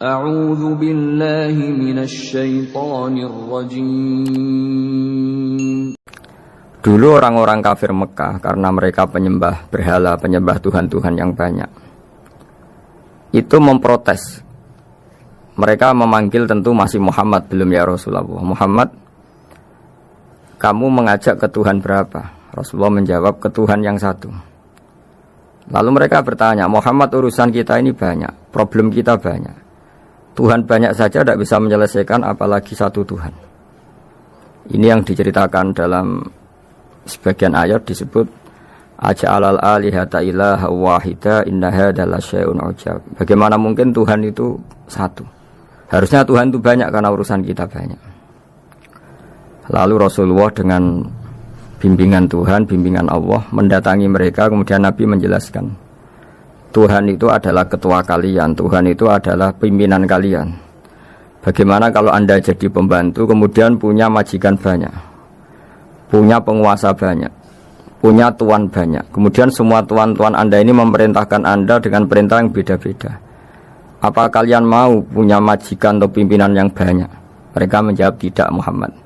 A'udzu billahi minasy syaithanir rajim. Dulu orang-orang kafir Mekah karena mereka penyembah berhala, penyembah Tuhan-Tuhan yang banyak, itu memprotes. Mereka memanggil tentu masih Muhammad, belum ya Rasulullah. Muhammad, kamu mengajak ke Tuhan berapa? Rasulullah menjawab, ke Tuhan yang satu. Lalu mereka bertanya, Muhammad, urusan kita ini banyak, problem kita banyak. Tuhan banyak saja tidak bisa menyelesaikan, apalagi satu Tuhan. Ini yang diceritakan dalam sebagian ayat disebut aja'alal alihata ilaha wahida inna hadza lasyai'un ujab. Bagaimana mungkin Tuhan itu satu? Harusnya Tuhan itu banyak karena urusan kita banyak. Lalu Rasulullah dengan bimbingan Tuhan, bimbingan Allah mendatangi mereka, kemudian Nabi menjelaskan, Tuhan itu adalah ketua kalian, Tuhan itu adalah pimpinan kalian. Bagaimana kalau Anda jadi pembantu kemudian punya majikan banyak, punya penguasa banyak, punya tuan banyak, kemudian semua tuan-tuan Anda ini memerintahkan Anda dengan perintah yang beda-beda. Apa kalian mau punya majikan atau pimpinan yang banyak? Mereka menjawab tidak, Muhammad.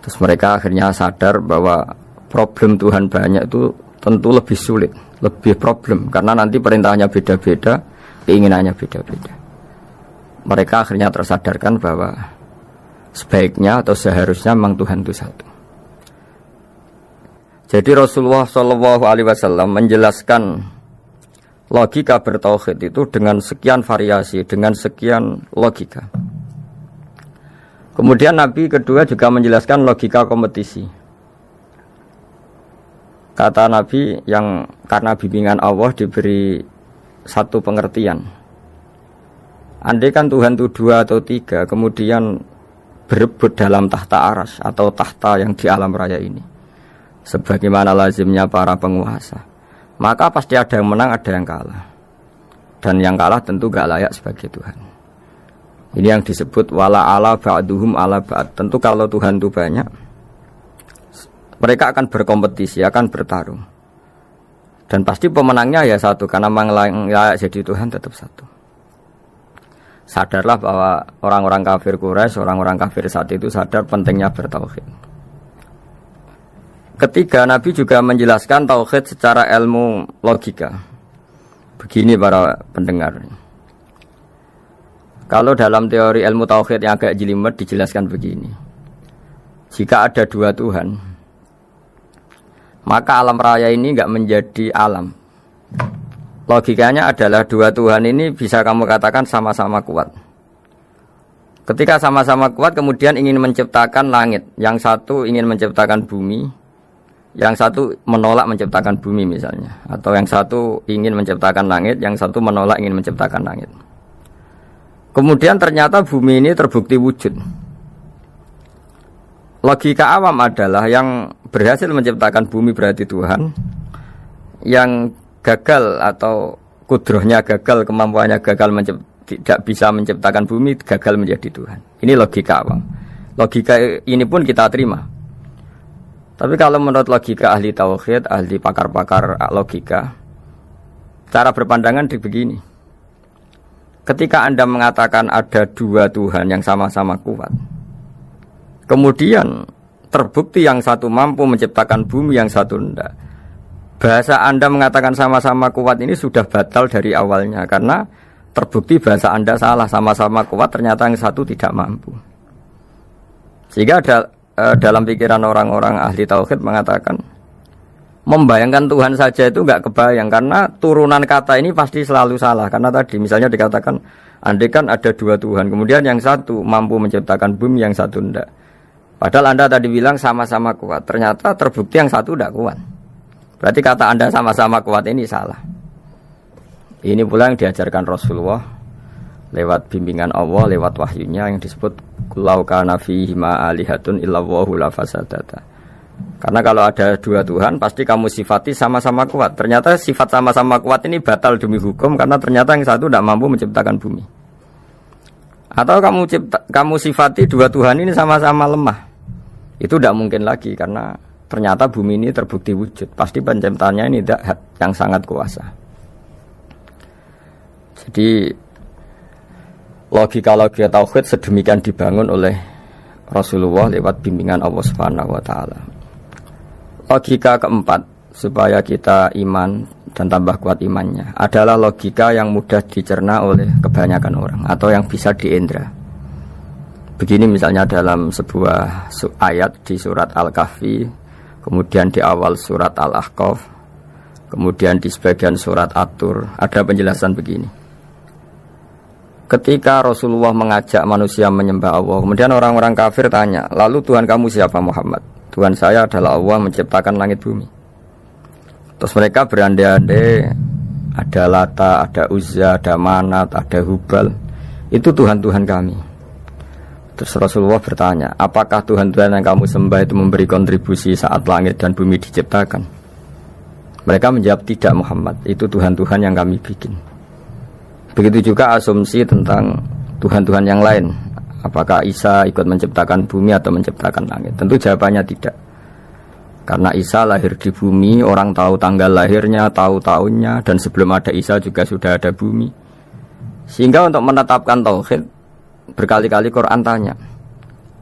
Terus mereka akhirnya sadar bahwa problem Tuhan banyak itu tentu lebih sulit, lebih problem, karena nanti perintahnya beda-beda, keinginannya beda-beda. Mereka akhirnya tersadarkan bahwa sebaiknya atau seharusnya memang Tuhan itu satu. Jadi Rasulullah SAW menjelaskan logika bertauhid itu dengan sekian variasi, dengan sekian logika. Kemudian Nabi kedua juga menjelaskan logika kompetisi. Kata Nabi yang karena bimbingan Allah diberi satu pengertian. Andai kan Tuhan itu 2 atau 3, kemudian berebut dalam tahta aras atau tahta yang di alam raya ini, sebagaimana lazimnya para penguasa, maka pasti ada yang menang, ada yang kalah. Dan yang kalah tentu gak layak sebagai Tuhan. Ini yang disebut wala ala ba'duhum ala ba'd. Tentu kalau Tuhan itu banyak, mereka akan berkompetisi, akan bertarung. Dan pasti pemenangnya ya satu, karena memang layak jadi Tuhan tetap satu. Sadarlah bahwa orang-orang kafir Quraisy, orang-orang kafir saat itu sadar pentingnya bertauhid. Ketiga, Nabi juga menjelaskan tauhid secara ilmu logika. Begini para pendengar. Kalau dalam teori ilmu tauhid yang agak jelimet dijelaskan begini. Jika ada 2 Tuhan, maka alam raya ini enggak menjadi alam. Logikanya adalah 2 Tuhan ini bisa kamu katakan sama-sama kuat. Ketika sama-sama kuat kemudian ingin menciptakan langit, yang satu ingin menciptakan bumi, yang satu menolak menciptakan bumi misalnya, atau yang satu ingin menciptakan langit, yang satu menolak ingin menciptakan langit. Kemudian ternyata bumi ini terbukti wujud. Logika awam adalah yang berhasil menciptakan bumi berarti Tuhan, yang gagal atau kudrohnya gagal, kemampuannya gagal tidak bisa menciptakan bumi, gagal menjadi Tuhan. Ini logika awam. Logika ini pun kita terima. Tapi kalau menurut logika ahli tauhid, ahli pakar-pakar logika, cara berpandangan begini. Ketika Anda mengatakan ada 2 Tuhan yang sama-sama kuat, kemudian terbukti yang satu mampu menciptakan bumi, yang satu tidak, bahasa Anda mengatakan sama-sama kuat ini sudah batal dari awalnya, karena terbukti bahasa Anda salah, sama-sama kuat ternyata yang satu tidak mampu. Sehingga dalam pikiran orang-orang ahli tauhid mengatakan, membayangkan Tuhan saja itu enggak kebayang, karena turunan kata ini pasti selalu salah. Karena tadi misalnya dikatakan, andai kan ada 2 Tuhan, kemudian yang satu mampu menciptakan bumi, yang satu tidak. Padahal Anda tadi bilang sama-sama kuat, ternyata terbukti yang satu tidak kuat. Berarti kata Anda sama-sama kuat ini salah. Ini pula yang diajarkan Rasulullah lewat bimbingan Allah, lewat wahyunya yang disebut Lau kana fihi ma alihatun illallahu la fasadata. Karena kalau ada 2 Tuhan pasti kamu sifati sama-sama kuat. Ternyata sifat sama-sama kuat ini batal demi hukum, karena ternyata yang satu tidak mampu menciptakan bumi. Atau kamu sifati 2 Tuhan ini sama-sama lemah. Itu tidak mungkin lagi, karena ternyata bumi ini terbukti wujud. Pasti penciptanya ini tidak yang sangat kuasa. Jadi logika-logika tauhid sedemikian dibangun oleh Rasulullah lewat bimbingan Allah Subhanahu wa taala. Logika keempat supaya kita iman dan tambah kuat imannya adalah logika yang mudah dicerna oleh kebanyakan orang atau yang bisa diindra. Begini misalnya dalam sebuah ayat di surat Al-Kahfi, kemudian di awal surat Al-Ahqaf, kemudian di sebagian surat At-Tur ada penjelasan begini. Ketika Rasulullah mengajak manusia menyembah Allah, kemudian orang-orang kafir tanya, lalu Tuhan kamu siapa Muhammad? Tuhan saya adalah Allah menciptakan langit bumi. Terus mereka berandai-andai, ada Lata, ada Uzza, ada Manat, ada Hubal. Itu Tuhan-Tuhan kami. Terus Rasulullah bertanya, apakah Tuhan-Tuhan yang kamu sembah itu memberi kontribusi saat langit dan bumi diciptakan? Mereka menjawab, tidak Muhammad, itu Tuhan-Tuhan yang kami bikin. Begitu juga asumsi tentang Tuhan-Tuhan yang lain. Apakah Isa ikut menciptakan bumi atau menciptakan langit? Tentu jawabannya tidak. Karena Isa lahir di bumi, orang tahu tanggal lahirnya, tahu tahunnya, dan sebelum ada Isa juga sudah ada bumi. Sehingga untuk menetapkan tauhid, berkali-kali Quran tanya,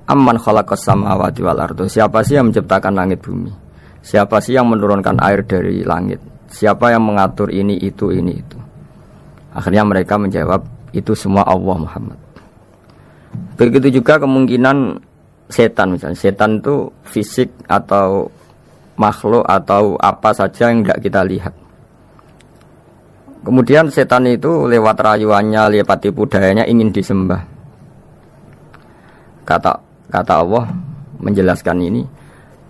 Amman khalaqas samawati wal ardo, siapa sih yang menciptakan langit bumi? Siapa sih yang menurunkan air dari langit? Siapa yang mengatur ini, itu, ini, itu? Akhirnya mereka menjawab, itu semua Allah Muhammad. Begitu juga kemungkinan setan misalnya. Setan itu fisik atau makhluk atau apa saja yang tidak kita lihat. Kemudian setan itu lewat rayuannya, lewat tipu dayanya ingin disembah. Kata Allah menjelaskan ini,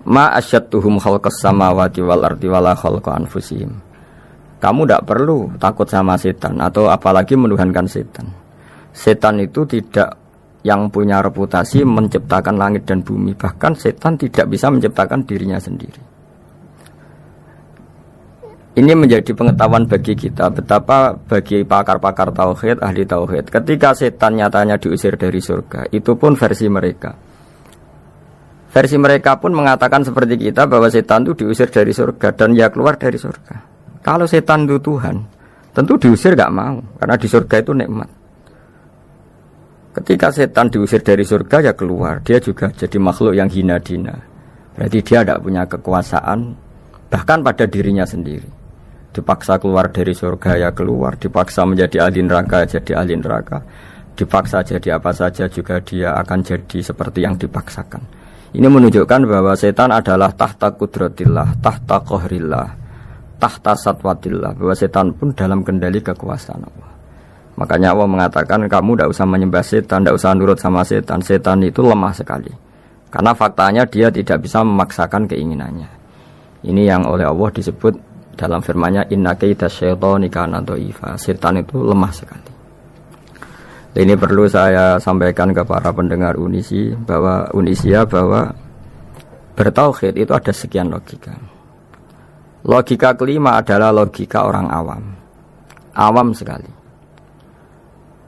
ma asyadtuhum khalqas samawati wal ardi wala khalqa anfusihim. Kamu tidak perlu takut sama setan atau apalagi menuhankan setan. Setan itu tidak yang punya reputasi menciptakan langit dan bumi. Bahkan setan tidak bisa menciptakan dirinya sendiri. Ini menjadi pengetahuan bagi kita betapa bagi pakar-pakar tauhid, ahli tauhid, ketika setan nyatanya diusir dari surga, itu pun versi mereka. Versi mereka pun mengatakan seperti kita bahwa setan itu diusir dari surga dan ya keluar dari surga. Kalau setan itu Tuhan, tentu diusir gak mau, karena di surga itu nikmat. Ketika setan diusir dari surga ya keluar, dia juga jadi makhluk yang hina dina. Berarti dia tidak punya kekuasaan, bahkan pada dirinya sendiri. Dipaksa keluar dari surga ya keluar, dipaksa menjadi ahli neraka jadi ahli neraka, dipaksa jadi apa saja juga dia akan jadi seperti yang dipaksakan. Ini menunjukkan bahwa setan adalah tahta kudratillah, tahta qahrillah, tahta satwatillah, bahwa setan pun dalam kendali kekuasaan Allah. Makanya Allah mengatakan kamu tidak usah menyembah setan, tidak usah nurut sama setan. Setan itu lemah sekali, karena faktanya dia tidak bisa memaksakan keinginannya. Ini yang oleh Allah disebut dalam firman-Nya, inna kaida syaitani kana dhaifa. Setan itu lemah sekali. Ini perlu saya sampaikan ke para pendengar Unisia bahwa bertauhid itu ada sekian logika. Logika kelima adalah logika orang awam. Awam sekali.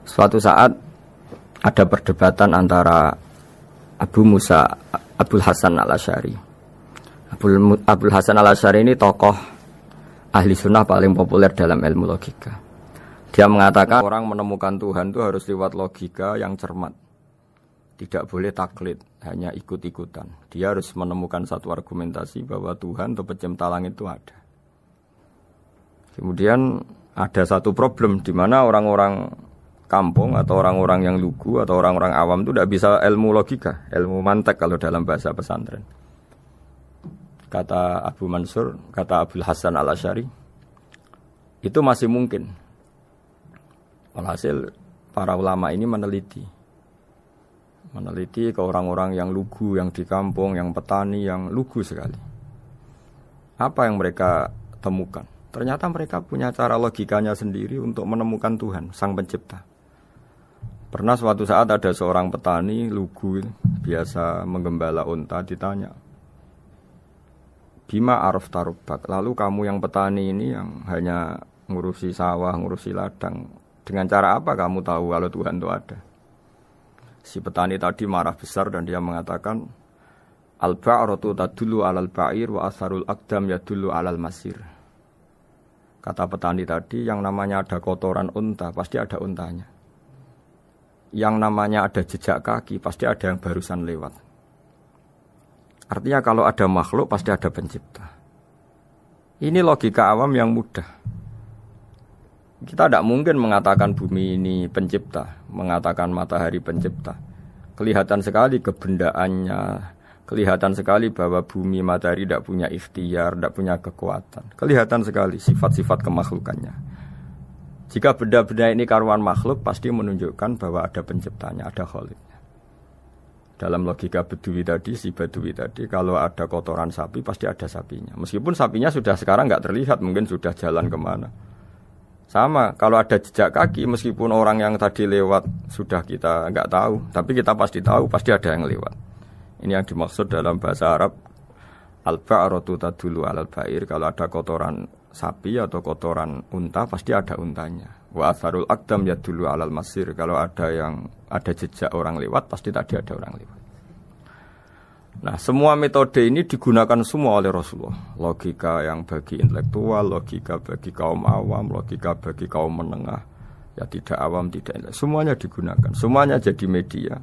Suatu saat ada perdebatan antara Abul Hasan al-Asy'ari. Abul Hasan al-Asy'ari ini tokoh ahli sunnah paling populer dalam ilmu logika. Dia mengatakan orang menemukan Tuhan itu harus lewat logika yang cermat. Tidak boleh taklid, hanya ikut-ikutan. Dia harus menemukan satu argumentasi bahwa Tuhan atau pencipta langit itu ada. Kemudian ada satu problem di mana orang-orang kampung atau orang-orang yang lugu atau orang-orang awam itu tidak bisa ilmu logika, ilmu mantek kalau dalam bahasa pesantren. Kata Abu Mansur, kata Abul Hasan al-Asy'ari, itu masih mungkin. Walhasil para ulama ini meneliti ke orang-orang yang lugu, yang di kampung, yang petani, yang lugu sekali. Apa yang mereka temukan? Ternyata mereka punya cara logikanya sendiri untuk menemukan Tuhan, Sang Pencipta. Pernah suatu saat ada seorang petani lugu, biasa menggembala unta, ditanya, Bima araf tarubak, lalu kamu yang petani ini yang hanya ngurusi sawah, ngurusi ladang, dengan cara apa kamu tahu kalau Tuhan itu ada? Si petani tadi marah besar dan dia mengatakan, Al-ba'ratu tadullu alal ba'ir wa asharul aqdam yadullu alal masir. Kata petani tadi, yang namanya ada kotoran unta, pasti ada untanya. yang namanya ada jejak kaki, pasti ada yang barusan lewat. Artinya kalau ada makhluk, pasti ada pencipta. Ini logika awam yang mudah. Kita tidak mungkin mengatakan bumi ini pencipta, mengatakan matahari pencipta. Kelihatan sekali kebendaannya, kelihatan sekali bahwa bumi matahari tidak punya ikhtiar, tidak punya kekuatan. Kelihatan sekali sifat-sifat kemakhlukannya. Jika benda-benda ini karuan makhluk, pasti menunjukkan bahwa ada penciptanya, ada khaliknya. Dalam logika Bedui tadi, si Bedui tadi, kalau ada kotoran sapi, pasti ada sapinya. Meskipun sapinya sudah sekarang nggak terlihat, mungkin sudah jalan kemana. Sama, kalau ada jejak kaki, meskipun orang yang tadi lewat sudah kita nggak tahu, tapi kita pasti tahu, pasti ada yang lewat. Ini yang dimaksud dalam bahasa Arab, al-ba'ratu tadullu alal ba'ir. Kalau ada kotoran sapi atau kotoran unta, pasti ada untanya. Wa atharul aqdam yadullu alal masir. Kalau ada jejak orang lewat, pasti tadi ada orang lewat. Nah, semua metode ini digunakan semua oleh Rasulullah. Logika yang bagi intelektual, logika bagi kaum awam, logika bagi kaum menengah, ya tidak awam, tidak intelektual. Semuanya digunakan, semuanya jadi media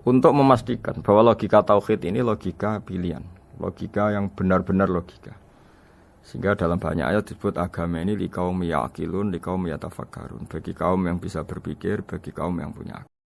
untuk memastikan bahwa logika tauhid ini logika pilihan, logika yang benar-benar logika. Sehingga dalam banyak ayat disebut agama ini li kaum yaqilun, li kaum yatafakkarun, bagi kaum yang bisa berpikir, bagi kaum yang punya akal.